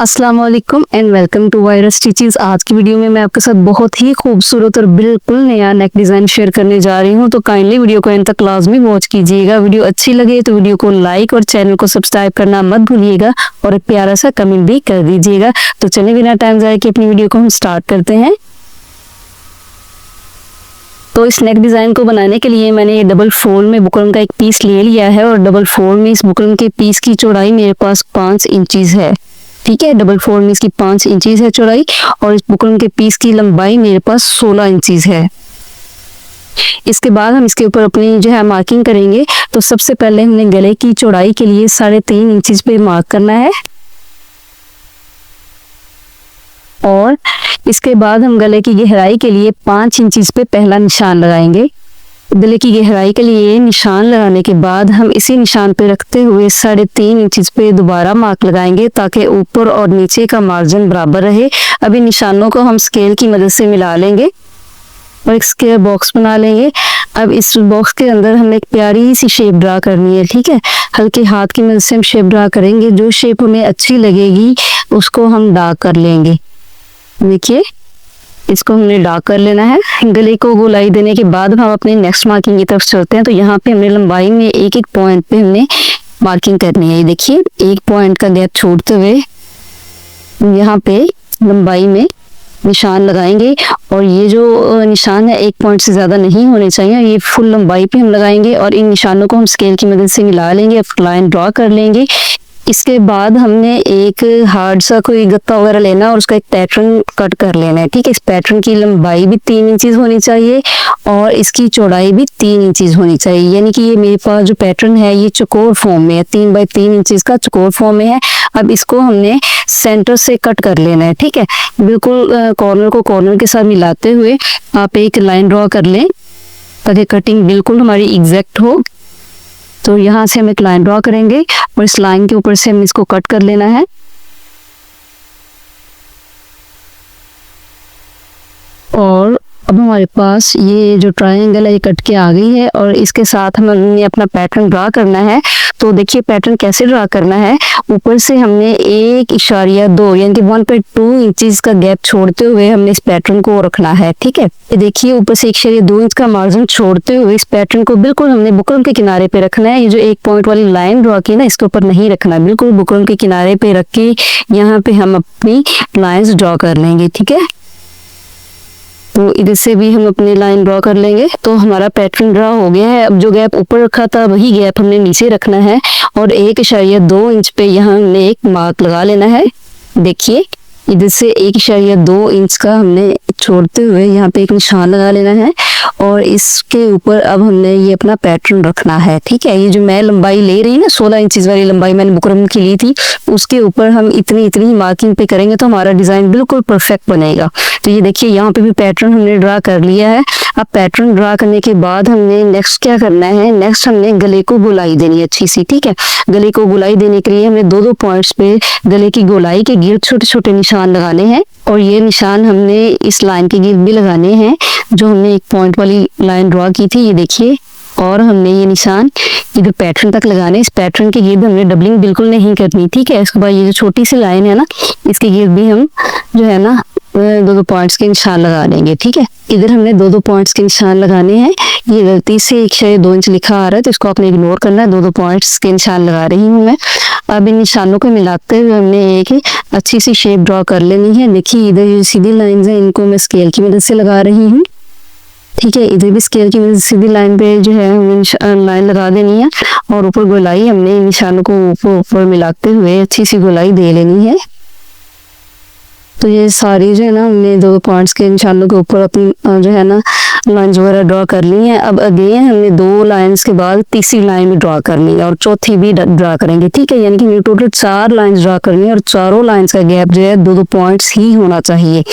अस्सलाम वालेकुम and welcome to virus stitches. आज की वीडियो में मैं आपके साथ बहुत ही खूबसूरत और बिल्कुल नया नेक डिज़ाइन शेयर करने जा रही हूं, तो काइंडली वीडियो को एंड तक लाजमी वॉच कीजिएगा। वीडियो अच्छी लगे तो वीडियो को लाइक और चैनल को सब्सक्राइब करना मत भूलिएगा और एक प्यारा सा कमेंट भी कर दीजिएगा। तो चलिए बिना टाइम ज़ाया किए अपनी वीडियो को हम स्टार्ट करते हैं। तो इस नेक डिज़ाइन को बनाने के लिए मैंने ये डबल फोल्ड में बुकरम का एक पीस ले लिया है और डबल फोल्ड में इस बुकरम के पीस की चौड़ाई मेरे पास 5 इंचेस है। ठीक है, डबल फोल्ड में इसकी 5 इंचेस है चौड़ाई और इस बुकरम के पीस की लंबाई मेरे पास 16 इंचेस है। इसके बाद हम इसके ऊपर अपनी जो है मार्किंग करेंगे। तो सबसे पहले हमने गले की चौड़ाई के लिए 3.5 इंचेस पे मार्क करना है और इसके बाद हम गले की गहराई के लिए 5 इंचेस पे पहला निशान लगाएंगे। गले की गहराई के लिए निशान लगाने के बाद हम इसी निशान पे रखते हुए 3.5 इंचेस पे दोबारा मार्क लगाएंगे ताकि ऊपर और नीचे का मार्जिन बराबर रहे। अभी निशानों को हम स्केल की मदद से मिला लेंगे और एक स्क्वायर बॉक्स बना लेंगे। अब इस बॉक्स के अंदर हमें एक प्यारी सी शेप ड्रा करनी है। ठीक है, हल्के हाथ की मदद से हम शेप ड्रा करेंगे। जो शेप हमें अच्छी लगेगी उसको हम डार्क कर लेंगे। देखिए, इसको हमने डार्क कर लेना है। गले को गोलाई देने के बाद हम अपने नेक्स्ट मार्किंग की तरफ चलते हैं। तो यहाँ पे हमने लंबाई में एक एक पॉइंट पे हमने मार्किंग करनी है। ये देखिए, एक पॉइंट का गैप छोड़ते हुए यहाँ पे लंबाई में निशान लगाएंगे और ये जो निशान है एक पॉइंट से ज़्यादा नहीं होने चाहिए। ये फुल लंबाई पे हम लगाएंगे और इन निशानों को हम स्केल की मदद से मिला लेंगे, लाइन ड्रॉ कर लेंगे। इसके बाद हमने एक हार्ड सा कोई गत्ता वगैरह लेना और उसका एक पैटर्न कट कर लेना है। ठीक है, इस पैटर्न की लंबाई भी 3 इंचेस होनी चाहिए और इसकी चौड़ाई भी 3 इंचेस होनी चाहिए। यानी कि ये मेरे पास जो पैटर्न है ये चौकोर फॉर्म में है, 3 बाई 3 इंचेस का चौकोर फॉर्म में है। अब इसको हमने सेंटर से कट कर लेना है। ठीक है, बिल्कुल कॉर्नर को कॉर्नर के साथ मिलाते हुए आप एक लाइन ड्रॉ कर लें ताकि कटिंग बिल्कुल हमारी एग्जैक्ट हो। तो यहाँ से हम एक लाइन ड्रॉ करेंगे और इस लाइन के ऊपर से हम इसको कट कर लेना है। और अब हमारे पास ये जो ट्रायंगल है ये कट के आ गई है और इसके साथ हमने अपना पैटर्न ड्रा करना है। तो देखिए पैटर्न कैसे ड्रा करना है। ऊपर से हमने 1.2 यानी कि 1.2 इंचेस का गैप छोड़ते हुए हमने इस पैटर्न को रखना है। ठीक है, ये देखिए ऊपर से 1.2 इंच का मार्जिन छोड़ते हुए इस पैटर्न को बिल्कुल हमने बुकरम के किनारे पे रखना है। ये जो एक पॉइंट वाली लाइन ड्रॉ की ना इसके ऊपर नहीं रखना, बिल्कुल बुकरम के किनारे पे रख के यहाँ पे हम अपनी लाइन्स ड्रॉ कर लेंगे। ठीक है, तो इधर से भी हम अपनी लाइन ड्रॉ कर लेंगे। तो हमारा पैटर्न ड्रॉ हो गया है। अब जो गैप ऊपर रखा था वही गैप हमने नीचे रखना है और 1.2 इंच पे यहाँ हमने एक मार्क लगा लेना है। देखिए, इधर से 1.2 इंच का हमने छोड़ते हुए यहाँ पे एक निशान लगा लेना है और इसके ऊपर अब हमने ये अपना पैटर्न रखना है। ठीक है, ये जो मैं लंबाई ले रही ना 16 इंचेस वाली लंबाई मैंने बुकरम की ली थी, उसके ऊपर हम इतनी मार्किंग पे करेंगे तो हमारा डिजाइन बिल्कुल परफेक्ट बनेगा। तो ये देखिए यहाँ पे भी पैटर्न हमने ड्रा कर लिया है। अब पैटर्न ड्रा करने के बाद हमने नेक्स्ट क्या करना है, नेक्स्ट हमने गले को गोलाई देनी है अच्छी सी। ठीक है, गले को गोलाई देने के लिए हमें 2-2 पॉइंट्स पे गले की गोलाई के गिर्द छोटे छोटे निशान लगाने हैं और ये निशान हमने इस लाइन के गिर्द भी लगाने हैं जो हमने एक पॉइंट वाली लाइन ड्रॉ की थी। ये देखिए, और हमने ये निशान इधर पैटर्न तक लगाने। इस पैटर्न के गिर्द हमने डबलिंग बिल्कुल नहीं करनी। ठीक है, इसके बाद ये जो छोटी सी लाइन है ना इसके गिर्द भी हम जो है ना 2-2 पॉइंट्स के निशान लगा देंगे। ठीक है, इधर हमने 2-2 पॉइंट्स के निशान लगाने हैं। ये गलती से 1.2 इंच लिखा आ रहा है तो इसको आपने इग्नोर करना है। 2-2 पॉइंट्स के निशान लगा रही हूँ मैं। अब इन निशानों को मिलाते हुए हमने एक अच्छी सी शेप ड्रॉ कर लेनी है। देखिए इधर जो सीधी लाइंस हैं इनको मैं स्केल की मदद से लगा रही हूँ। ठीक है, इधर भी स्केल की मदद से सीधी लाइन पे जो है हमें लाइन लगा देनी है और ऊपर गोलाई हमने निशानों को ऊपर मिलाते हुए अच्छी सी गोलाई दे लेनी है। तो ये सारी जो है ना हमने 2 पॉइंट्स के निशानों के ऊपर अपनी जो है ना लाइंस वगैरह ड्रॉ कर ली हैं। अब अगेन हमने 2 लाइंस के बाद तीसरी लाइन भी ड्रॉ करनी है और चौथी भी ड्रॉ करेंगे। ठीक है, यानी कि टोटल 4 लाइंस ड्रॉ करनी है और चारों लाइंस का गैप जो है 2-2 पॉइंट्स ही होना चाहिए।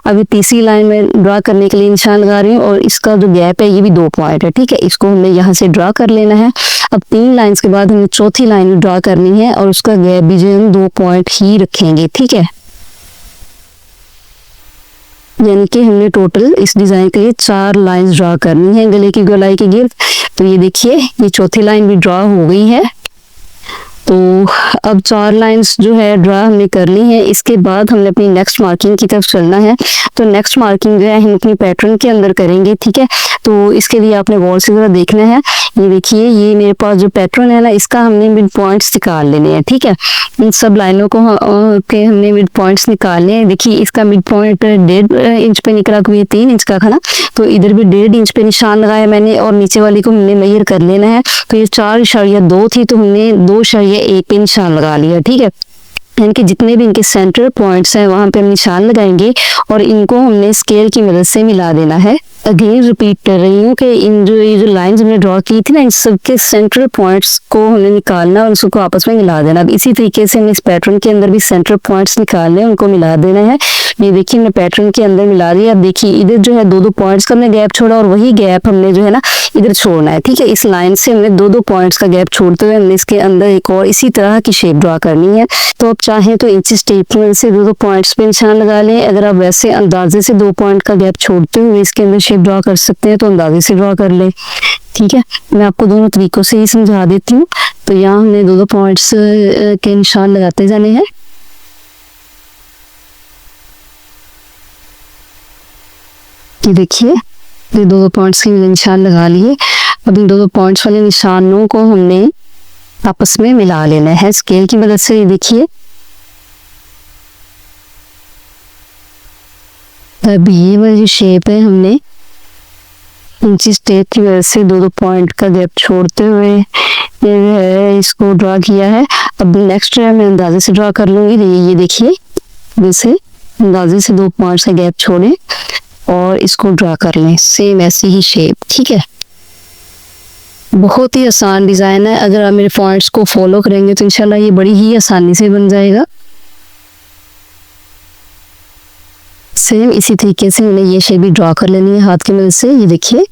अभी तीसरी लाइन में ड्रॉ करने के लिए निशान लगा रही हूँ और इसका जो गैप है ये भी 2 पॉइंट है। ठीक है, इसको हमने यहाँ से ड्रॉ कर लेना है। अब 3 लाइंस के बाद हमें चौथी लाइन ड्रॉ करनी है और उसका गैप भी जो है 2 पॉइंट ही रखेंगे। ठीक है, यानी कि हमने टोटल इस डिजाइन के लिए 4 लाइंस ड्रॉ करनी है गले की गोलाई के गिर्द। तो ये देखिए ये चौथी लाइन भी ड्रॉ हो गई है। तो तो अब 4 लाइंस जो है ड्रा हमने कर ली है। इसके बाद हमने अपनी नेक्स्ट मार्किंग की तरफ चलना है। तो नेक्स्ट मार्किंग जो है हम अपनी पैटर्न के अंदर करेंगे, ठीक है। तो इसके लिए आपने गौर से जरा देखना है। ये देखिए, ये मेरे पास जो पैटर्न है ना, इसका हमने मिड पॉइंट्स निकाल लेने हैं, ठीक है। इन सब लाइनों को के हमने मिड पॉइंट्स निकालने हैं। देखिए, इसका मिड पॉइंट 1.5 इंच पे निकला, क्योंकि 3 इंच का था ना, तो इधर भी 1.5 इंच पे निशान लगाया मैंने, और नीचे वाली को हमने मेजर कर लेना है। तो ये 4.2 थी, तो हमने 2.1 पे निशान लगा लिया, ठीक है। इनके जितने भी इनके सेंटर पॉइंट्स हैं वहां पे हम निशान लगाएंगे और इनको हमने स्केल की मदद से मिला देना है। अगेन रिपीट कर रही हूँ कि ये जो लाइंस हमने ड्रॉ की थी ना, इन सबके सेंटर पॉइंट्स को हमने निकालना और उसको आपस में मिला देना। अब इसी तरीके से हमने इस पैटर्न के अंदर भी सेंटर पॉइंट्स निकालने, उनको मिला देना है। ये देखिए, हमने पैटर्न के अंदर मिला दिया। अब देखिए, इधर जो है 2-2 पॉइंट्स का हमने गैप छोड़ा और वही गैप हमने जो है ना इधर छोड़ना है, ठीक है। इस लाइन से हमने 2-2 पॉइंट्स का गैप छोड़ते हुए हमने इसके अंदर एक और इसी तरह की शेप ड्रॉ करनी है। तो आप चाहें तो इंच टेप की मदद से 2-2 पॉइंट्स पे निशान लगा लें। अगर आप वैसे अंदाजे से 2 पॉइंट का गैप छोड़ते हुए इसके अंदर शेप ड्रॉ कर सकते हैं तो अंदाजे से ड्रॉ कर लें, ठीक है। मैं आपको दोनों तरीकों से ही समझा देती हूँ। तो यहाँ हमने 2-2 पॉइंट्स के निशान लगाते जाने हैं। ये देखिए, ये 2-2 पॉइंट्स के निशान लगा लिए। अब इन 2-2 पॉइंट्स वाले निशानों को हमने आपस में मिला लेना है स्केल की मदद से। ये देखिए, अब ये वाली शेप है, हमने इंची टेप की वजह से 2-2 पॉइंट का गैप छोड़ते हुए ये इसको ड्रॉ किया है। अब नेक्स्ट मैं अंदाजे से ड्रॉ कर लूंगी। ये देखिए, जैसे अंदाजे से 2 पॉइंट्स का गैप छोड़े और इसको ड्रॉ कर लें, सेम ऐसी ही शेप, ठीक है। बहुत ही आसान डिजाइन है। अगर आप मेरे पॉइंट्स को फॉलो करेंगे तो इंशाल्लाह ये बड़ी ही आसानी से बन जाएगा। सेम इसी तरीके से मैंने ये शेप भी ड्रॉ कर लेनी है हाथ की मदद से। ये देखिए,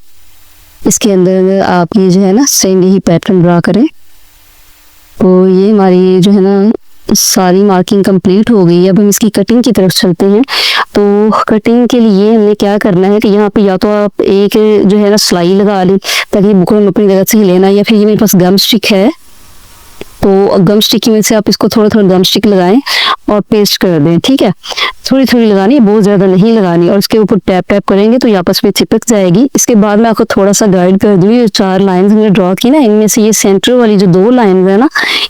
इसके अंदर आप ये जो है ना सेम यही पैटर्न ड्रॉ करें। तो ये हमारी जो है ना सारी मार्किंग कंप्लीट हो गई है। अब हम इसकी कटिंग की तरफ चलते हैं। तो कटिंग के लिए हमें क्या करना है कि यहाँ पे या तो आप एक जो है ना सिलाई लगा लें ताकि बुकरम अपनी जगह से लेना, या फिर ये मेरे पास गम स्टिक है, तो गम स्टिक में से आप इसको थोड़ा थोड़ा गम स्टिक लगाएं और पेस्ट कर दें, ठीक है। थोड़ी थोड़ी लगानी, बहुत ज़्यादा नहीं लगानी, और इसके ऊपर टैप टैप करेंगे तो ये आपस में चिपक जाएगी। इसके बाद मैं आपको थोड़ा सा गाइड कर दूँगी। जो 4 लाइंस हमने ड्रॉ की ना, इनमें से ये सेंटर वाली जो 2 लाइन है ना,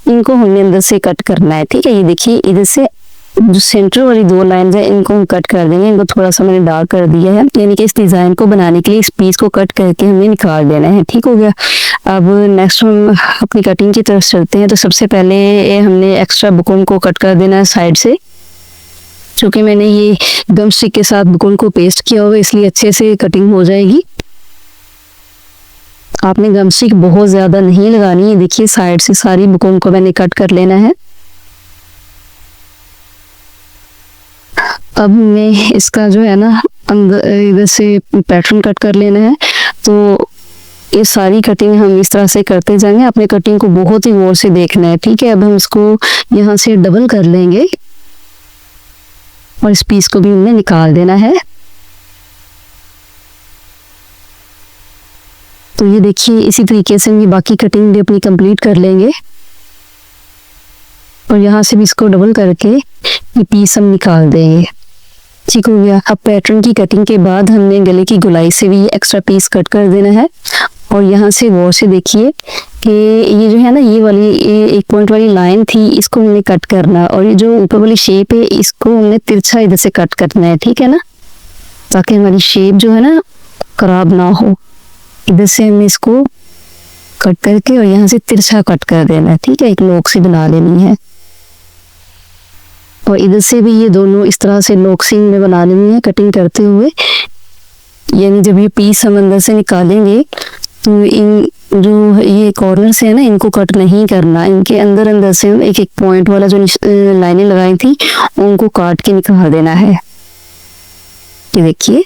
इनको हमने अंदर से कट करना है, ठीक है। ये देखिए, इधर से जो सेंटर वाली 2 लाइंस है इनको हम कट कर देंगे। इनको थोड़ा सा मैंने डार्क कर दिया है, यानी कि इस डिज़ाइन को बनाने के लिए इस पीस को कट करके हमें निकाल देना है, ठीक हो गया। अब नेक्स्ट हम अपनी कटिंग की तरफ चलते हैं। तो सबसे पहले हमने एक्स्ट्रा बुकरम को कट कर देना है साइड से। क्योंकि मैंने ये गम स्टिक के साथ बुकरम को पेस्ट किया हुआ, इसलिए अच्छे से कटिंग हो जाएगी। आपने गम स्टिक बहुत ज़्यादा नहीं लगानी है। देखिए, साइड से सारी बुकरम को मैंने कट कर लेना है। अब मैं इसका जो है ना अंदर इधर से पैटर्न कट कर लेना है। तो ये सारी कटिंग हम इस तरह से करते जाएंगे। अपने कटिंग को बहुत ही गौर से देखना है, ठीक है। अब हम इसको यहाँ से डबल कर लेंगे और इस पीस को भी हमने निकाल देना है। तो ये देखिए, इसी तरीके से हम ये बाकी कटिंग भी अपनी कंप्लीट कर लेंगे और यहाँ से भी इसको डबल करके ये पीस हम निकाल देंगे, ठीक हो गया। अब पैटर्न की कटिंग के बाद हमने गले की गोलाई से भी एक्स्ट्रा पीस कट कर देना है। और यहाँ से गौर से देखिए कि ये जो है ना, ये वाली ये 1 पॉइंट वाली लाइन थी, इसको हमने कट करना, और ये जो ऊपर वाली शेप है इसको हमने तिरछा इधर से कट करना है, ठीक है ना, ताकि हमारी शेप जो है ना खराब ना हो। इधर से हमें इसको कट करके और यहाँ से तिरछा कट कर देना है, ठीक है। एक नोक सी बना लेनी है और इधर से भी ये दोनों इस तरह से नोक सी में बना लेनी है कटिंग करते हुए। यानी जब ये पीस हम अंदर से निकालेंगे तो इन जो ये कॉर्नर से है ना, इनको कट नहीं करना। इनके अंदर अंदर से हम एक एक पॉइंट वाला जो लाइनें लगाई थी उनको काट के निकाल देना है। ये देखिए,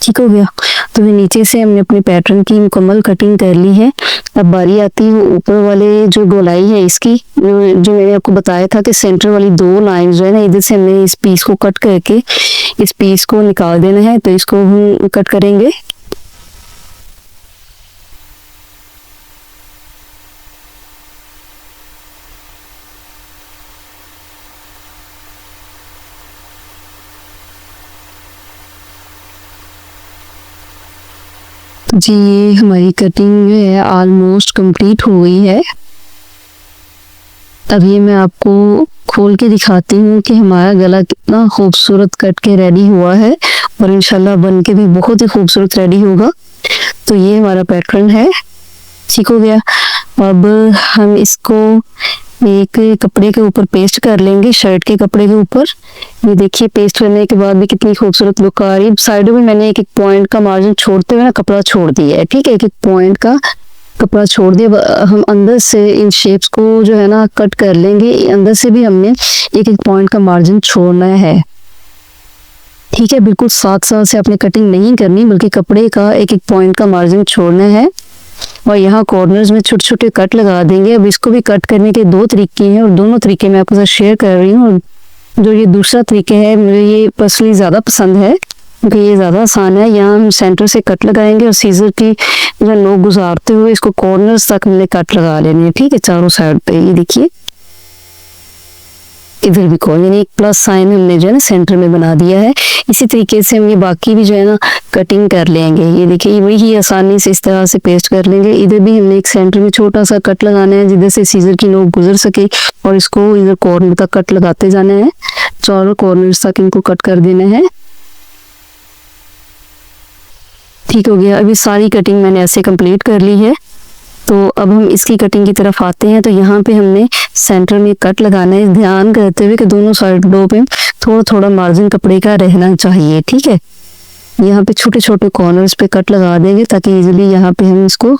ठीक हो गया। तो नीचे से हमने अपने पैटर्न की मुकम्मल कटिंग कर ली है। अब बारी आती है ऊपर वाले जो गोलाई है इसकी, जो मैंने आपको बताया था कि सेंटर वाली 2 लाइन जो है ना, इधर से हमने इस पीस को कट करके इस पीस को निकाल देना है। तो इसको हम कट करेंगे। जी ये हमारी कटिंग जो है ऑलमोस्ट कंप्लीट हो गई है। अब ये मैं आपको खोल के दिखाती हूँ कि हमारा गला कितना खूबसूरत कट के रेडी हुआ है और इंशाल्लाह बन के भी बहुत ही खूबसूरत रेडी होगा। तो ये हमारा पैटर्न है, ठीक हो गया। अब हम इसको एक कपड़े के ऊपर पेस्ट कर लेंगे, शर्ट के कपड़े के ऊपर। ये देखिए पेस्ट करने के बाद भी कितनी खूबसूरत लुक आ रही है। साइडों में मैंने एक एक पॉइंट का मार्जिन छोड़ते हुए ना कपड़ा छोड़ दिया है, ठीक है, एक एक पॉइंट का कपड़ा छोड़ दिया। हम अंदर से इन शेप्स को जो है ना कट कर लेंगे, अंदर से भी हमने एक एक पॉइंट का मार्जिन छोड़ना है, ठीक है। बिल्कुल साथ साथ से अपने कटिंग नहीं करनी बल्कि कपड़े का एक एक पॉइंट का मार्जिन छोड़ना है। और यहाँ कॉर्नर्स में छोटे छोटे कट लगा देंगे। अब इसको भी कट करने के दो तरीके हैं और दोनों तरीके मैं आपके साथ शेयर कर रही हूँ। और जो ये दूसरा तरीका है मुझे ये पर्सनली ज़्यादा पसंद है क्योंकि ये ज़्यादा आसान है। यहाँ हम सेंटर से कट लगाएंगे और सीजर की जो नोक गुजारते हुए इसको कॉर्नर्स तक हमने कट लगा लेने हैं, ठीक है, चारों साइड पे। ये देखिए इधर भी कॉर्नर एक प्लस साइन हमने जो है ना सेंटर में बना दिया है। इसी तरीके से हम ये बाकी भी जो है ना कटिंग कर लेंगे। ये देखिए वही आसानी से इस तरह से पेस्ट कर लेंगे। इधर भी हमने एक सेंटर में छोटा सा कट लगाना है जिधर से सीजर की नोक गुजर सके और इसको इधर कॉर्नर तक कट लगाते जाना है, चारों कॉर्नर्स तक इनको कट कर देना है, ठीक हो गया। अभी सारी कटिंग मैंने ऐसे कंप्लीट कर ली है। तो अब हम इसकी कटिंग की तरफ आते हैं। तो यहाँ पे हमने सेंटर में कट लगाना है, ध्यान करते हुए कि दोनों साइडों पे थोड़ा थोड़ा मार्जिन कपड़े का रहना चाहिए, ठीक है। यहाँ पे छोटे छोटे कॉर्नर्स पे कट लगा देंगे ताकि इजीली यहाँ पे हम इसको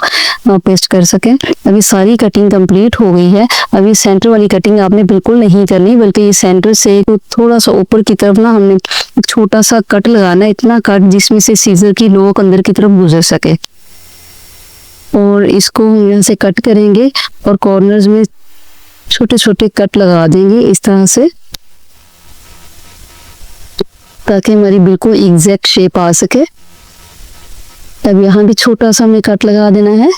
पेस्ट कर सकें। अभी सारी कटिंग कंप्लीट हो गई है। अभी सेंटर वाली कटिंग आपने बिल्कुल नहीं करनी बल्कि ये सेंटर से थोड़ा सा ऊपर की तरफ ना हमने एक छोटा सा कट लगाना है, इतना कट जिसमें से सीजर की नोक अंदर की तरफ गुजर सके। और इसको हम यहाँ से कट करेंगे और कॉर्नर्स में छोटे छोटे कट लगा देंगे इस तरह से ताकि हमारी बिल्कुल एग्जैक्ट शेप आ सके। अब यहाँ भी छोटा सा हमें कट लगा देना है।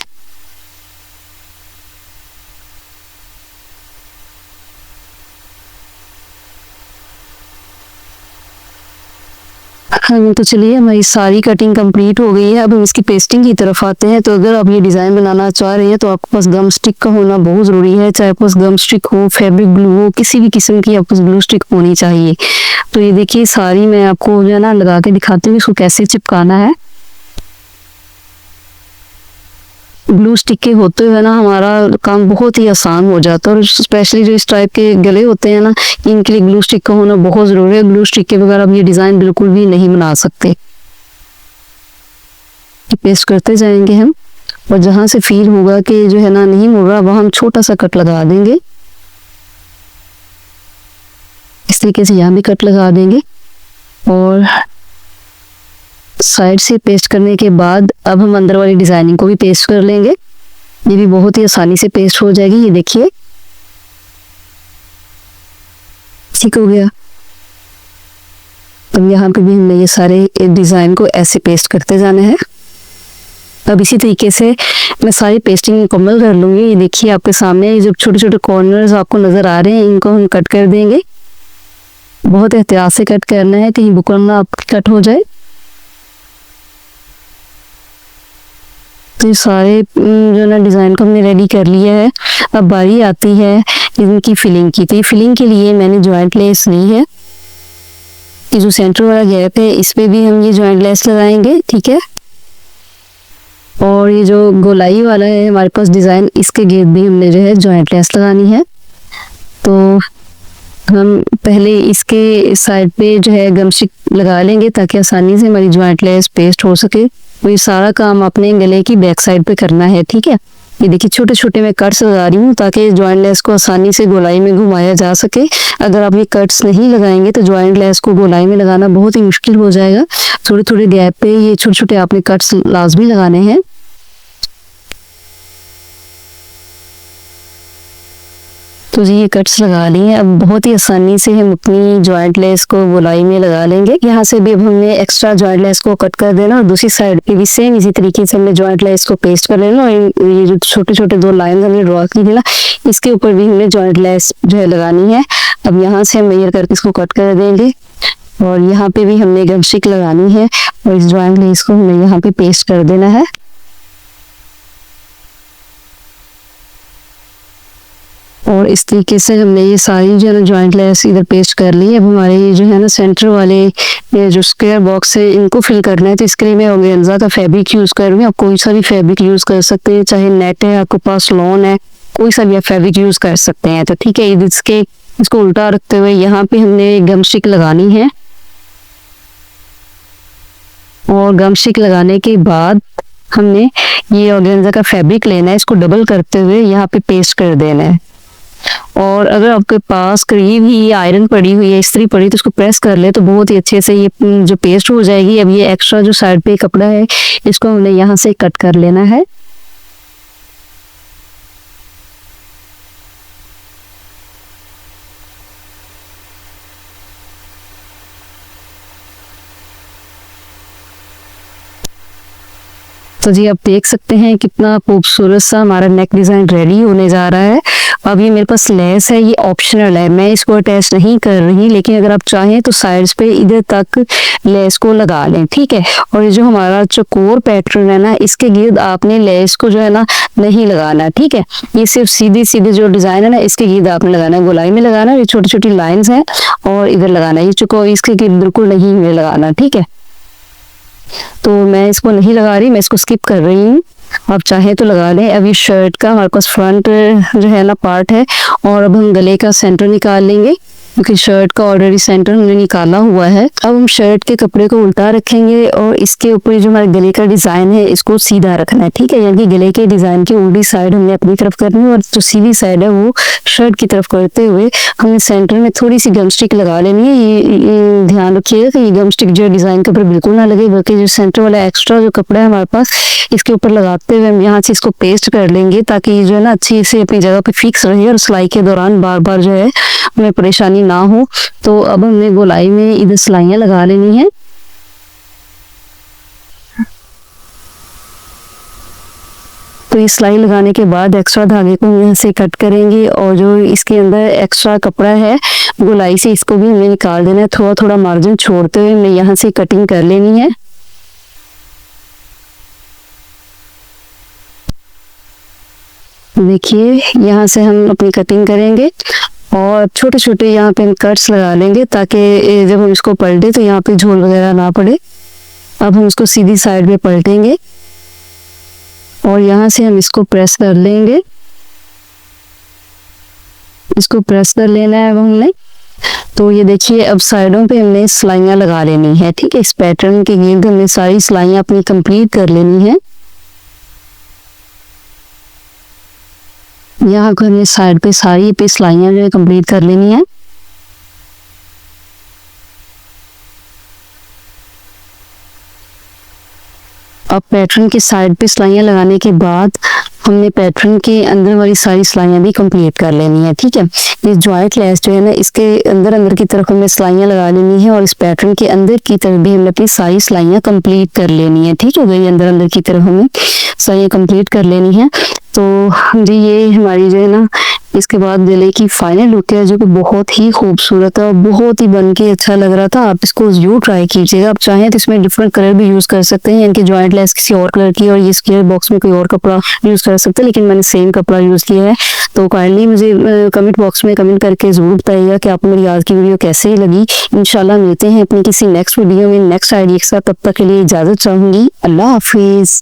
हाँ तो चलिए हमारी सारी कटिंग कंप्लीट हो गई है। अब हम इसकी पेस्टिंग की तरफ आते हैं। तो अगर आप ये डिज़ाइन बनाना चाह रहे हैं तो आपके पास गम स्टिक का होना बहुत ज़रूरी है। चाहे आपके पास गम स्टिक हो, फैब्रिक ग्लू हो, किसी भी किस्म की आपके पास ग्लू स्टिक होनी चाहिए। तो ये देखिए सारी मैं आपको जो है ना लगा के दिखाती हूँ इसको कैसे चिपकाना है। ग्लू स्टिक के होते हुए ना हमारा काम बहुत ही आसान हो जाता है। और स्पेशली जो इस टाइप के गले होते हैं ना इनके लिए ग्लू स्टिक का होना बहुत ज़रूरी है। ग्लू स्टिक के बगैर आप ये डिज़ाइन बिल्कुल भी नहीं बना सकते। पेस्ट करते जाएंगे हम और जहाँ से फील होगा कि जो है ना नहीं मुड़ रहा वहाँ हम छोटा सा कट लगा देंगे। इस तरीके से यहाँ भी कट लगा देंगे। और साइड से पेस्ट करने के बाद अब हम अंदर वाली डिजाइनिंग को भी पेस्ट कर लेंगे। ये भी बहुत ही आसानी से पेस्ट हो जाएगी। ये देखिए ठीक हो गया। अब यहाँ पे भी हमने ये सारे डिजाइन को ऐसे पेस्ट करते जाना है। अब इसी तरीके से मैं सारी पेस्टिंग मुकम्मल कर लूंगी। ये देखिए आपके सामने ये जो छोटे छोटे कॉर्नर्स आपको नजर आ रहे हैं इनको हम कट कर देंगे। बहुत एहतियात से कट करना है कहीं बुकरम ना कट हो जाए। तो ये सारे जो ना डिज़ाइन को हमने रेडी कर लिया है। अब बारी आती है इनकी फिलिंग की। तो ये फिलिंग के लिए मैंने जॉइंट लेस ली है। ये जो सेंटर वाला गैप है इस पे भी हम ये जॉइंट लेस लगाएंगे, ठीक है। और ये जो गोलाई वाला है हमारे पास डिज़ाइन इसके गिर्द भी हमने जो है जॉइंट लेस लगानी है। तो हम पहले इसके साइड पे जो है गम स्टिक लगा लेंगे ताकि आसानी से हमारी जॉइंट लेस पेस्ट हो सके। तो ये सारा काम अपने गले की बैक साइड पे करना है, ठीक है। ये देखिए छोटे छोटे मैं कट्स लगा रही हूँ ताकि जॉइंट लेस को आसानी से गोलाई में घुमाया जा सके। अगर आप ये कट्स नहीं लगाएंगे तो जॉइंट लेस को गोलाई में लगाना बहुत ही मुश्किल हो जाएगा। थोड़े थोड़े गैप पे ये छोटे छोटे आपने कट्स लाजमी लगाने हैं। तो जी ये कट्स लगा लिए। अब बहुत ही आसानी से हम अपनी जॉइंट लेस को गोलाई में लगा लेंगे। यहाँ से भी अब हमने एक्स्ट्रा जॉइंट लेस को कट कर देना और दूसरी साइड पे भी सेम इसी तरीके से हमने जॉइंट लेस को पेस्ट कर लेना। और ये जो छोटे छोटे दो लाइन हमने ड्रॉ की थी ना इसके ऊपर भी हमने जॉइंट लेस जो है लगानी है। अब यहाँ से हम मेजर करके इसको कट कर देंगे और यहाँ पे भी हमने गम स्टिक लगानी है और इस जॉइंट लेस को हमें यहाँ पे पेस्ट कर देना है। और इस तरीके से हमने ये सारी जो है ना जॉइंट लेस इधर पेस्ट कर ली। अब हमारे ये जो है ना सेंटर वाले ये जो स्क्वायर बॉक्स है इनको फिल करना है। तो इसके लिए मैं ऑर्गेन्जा का फैब्रिक यूज़ कर रही हूँ। आप कोई सा भी फैब्रिक यूज़ कर सकते हैं, चाहे नेट है आपके पास, लॉन है, कोई सा भी आप फैब्रिक यूज़ कर सकते हैं। तो ठीक है, इसको उल्टा रखते हुए यहाँ पे हमने गम स्टिक लगानी है और गम स्टिक लगाने के बाद हमने ये ऑर्गेन्जा का फैब्रिक लेना है, इसको डबल करते हुए यहाँ पे पेस्ट कर देना है। और अगर आपके पास करीब ही आयरन पड़ी हुई है, इस्त्री पड़ी, तो उसको प्रेस कर ले तो बहुत ही अच्छे से ये जो पेस्ट हो जाएगी। अब ये एक्स्ट्रा जो साइड पे कपड़ा है इसको हमने यहाँ से कट कर लेना है। तो जी आप देख सकते हैं कितना खूबसूरत सा हमारा नेक डिज़ाइन रेडी होने जा रहा है। अब ये मेरे पास लेस है, ये ऑप्शनल है, मैं इसको अटैच नहीं कर रही, लेकिन अगर आप चाहें तो साइड्स पे इधर तक लेस को लगा लें। ठीक है, और ये जो हमारा चौकोर पैटर्न है ना, इसके गिर्द आपने लेस को जो है ना नहीं लगाना। ठीक है, ये सिर्फ सीधे सीधे जो डिज़ाइन है ना इसके गिर्द आपने लगाना है, गोलाई में लगाना है। ये छोटी छोटी लाइन्स हैं और इधर लगाना है, ये चौकोर इसके गिर्द बिल्कुल नहीं में लगाना। ठीक है, तो मैं इसको नहीं लगा रही, मैं इसको स्किप कर रही हूँ, आप चाहें तो लगा लें। अब ये शर्ट का हमारे पास फ्रंट जो है ना पार्ट है और अब हम गले का सेंटर निकाल लेंगे, क्योंकि शर्ट का ऑलरेडी सेंटर हमने निकाला हुआ है। अब हम शर्ट के कपड़े को उल्टा रखेंगे और इसके ऊपर जो हमारे गले का डिज़ाइन है इसको सीधा रखना है। ठीक है, यानी कि गले के डिज़ाइन की उल्टी साइड हमने अपनी तरफ करनी है और जो सीधी साइड है वो शर्ट की तरफ करते हुए हमने सेंटर में थोड़ी सी गम स्टिक लगा लेनी है। ये ध्यान रखिएगा कि ये गम स्टिक जो डिज़ाइन के ऊपर बिल्कुल ना लगे, बल्कि जो सेंटर वाला एक्स्ट्रा जो कपड़ा है हमारे पास इसके ऊपर लगाते हुए हम यहाँ से इसको पेस्ट कर लेंगे, ताकि ये जो है ना अच्छी से अपनी जगह पे फिक्स रहे और सिलाई के दौरान बार बार जो है हमें परेशानी ना हो। तो अब हमने गोलाई में इधर सिलाइयाँ लगा लेनी है। तो ये सिलाई लगाने के बाद एक्स्ट्रा धागे को हम यहाँ से कट करेंगे और जो इसके अंदर एक्स्ट्रा कपड़ा है गोलाई से इसको भी हमें निकाल देना है। थोड़ा थोड़ा मार्जिन छोड़ते हुए हमें यहाँ से कटिंग कर लेनी है। देखिए यहाँ से हम अपनी कटिंग करेंगे और छोटे छोटे यहाँ पे हम कट्स लगा लेंगे, ताकि जब हम इसको पलटे तो यहाँ पे झोल वगैरह ना पड़े। अब हम इसको सीधी साइड पे पलटेंगे और यहाँ से हम इसको प्रेस कर लेंगे, इसको प्रेस कर लेना है अब हमने। तो ये देखिए अब साइडों पे हमने सिलाइयाँ लगा लेनी है। ठीक है, इस पैटर्न के गिर्द हमने सारी सिलाइयाँ अपनी कंप्लीट कर लेनी है। यहाँ को हमने साइड पे सारी पे सिलाइयाँ जो है कंप्लीट कर लेनी है। अब पैटर्न के साइड पे सिलाइयाँ लगाने के बाद हमने पैटर्न के अंदर वाली सारी सिलाइयाँ भी कंप्लीट कर लेनी है। ठीक है, ये जॉइंट लेस जो है ना इसके अंदर की तरफ हमें सिलाइयाँ लगा लेनी है और इस पैटर्न के अंदर की तरफ भी हमने अपनी सारी सिलाइयाँ कंप्लीट कर लेनी है। ठीक है, तो ये अंदर की तरफ हमें सिलाइयाँ कंप्लीट कर लेनी है। तो जी ये हमारी जो है ना इसके बाद गले की फाइनल लुक है, जो कि बहुत ही खूबसूरत है और बहुत ही बन के अच्छा लग रहा था। आप इसको जरूर ट्राई कीजिएगा। आप चाहें तो इसमें डिफरेंट कलर भी यूज़ कर सकते हैं, यानी कि जॉइंट लेस किसी और कलर की और ये स्क्वायर बॉक्स में कोई और कपड़ा यूज़ कर सकते हैं, लेकिन मैंने सेम कपड़ा यूज़ किया है। तो काइंडली मुझे कमेंट बॉक्स में कमेंट करके ज़रूर बताइएगा कि आपको मेरी आज की वीडियो कैसे लगी। इंशाल्लाह मिलते हैं अपनी किसी नेक्स्ट वीडियो में नेक्स्ट आइडिया के साथ। तब तक के लिए इजाज़त चाहूँगी। अल्लाह हाफिज़।